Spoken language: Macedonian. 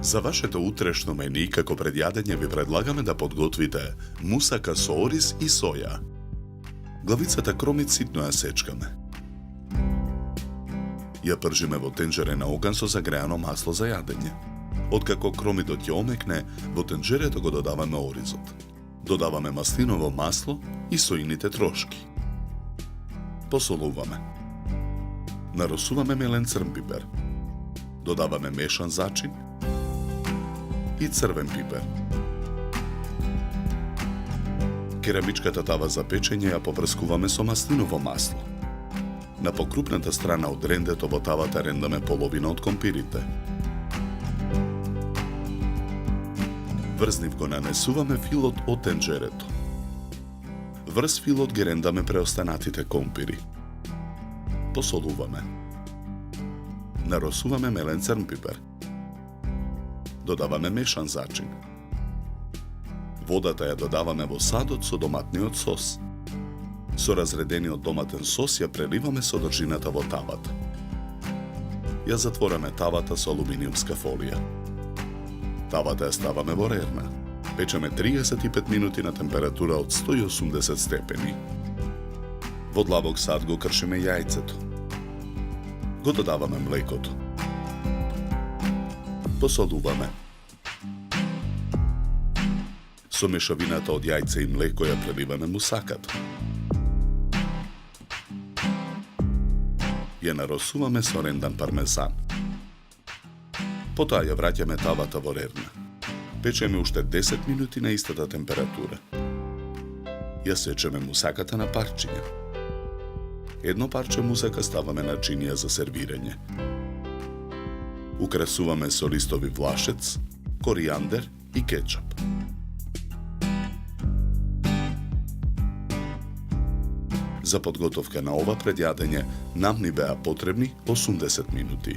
За вашето утрешно мени, како пред јадење, ви предлагаме да подготвите мусака со ориз и соја. Главицата кромит ситно ја сечкаме. Ја пржиме во тенџере на оган со загреано масло за јадење. Откако кромидот ќе омекне, во тенџерето го додаваме оризот. Додаваме маслиново масло и соините трошки. Посолуваме. Наросуваме мелен црн пипер. Додаваме мешан зачин и црвен пипер. Керамичката тава за печење ја попрскуваме со маслиново масло. На покрупната страна од рендето во тавата рендаме половина од компирите. Врз нив го нанесуваме филот од тенџерето. Врз филот ги рендаме преостанатите компири. Посолуваме. Наросуваме мелен црн пипер. Додаваме мешан зачин. Водата ја додаваме во садот со доматниот сос. Со разредениот доматен сос ја преливаме содржината во тавата. Ја затвораме тавата со алуминиумска фолија. Тавата ја ставаме во рерна. Печеме 35 минути на температура од 180 степени. Во длабок сад го кршиме јајцето. Го додаваме млекото. Посолуваме. Со мешавината од јајце и млеко ја преливаме мусаката. Ја наросуваме со рендан пармезан. Потоа ја враќаме тавата во рерна. Печеме уште 10 минути на истата температура. Ја сечеме мусаката на парчиња. Едно парче мусака ставаме на чинија за сервирање. Украсуваме со листови влашец, коријандер и кетчап. За подготовка на ова предјадење нам ни беа потребни 80 минути.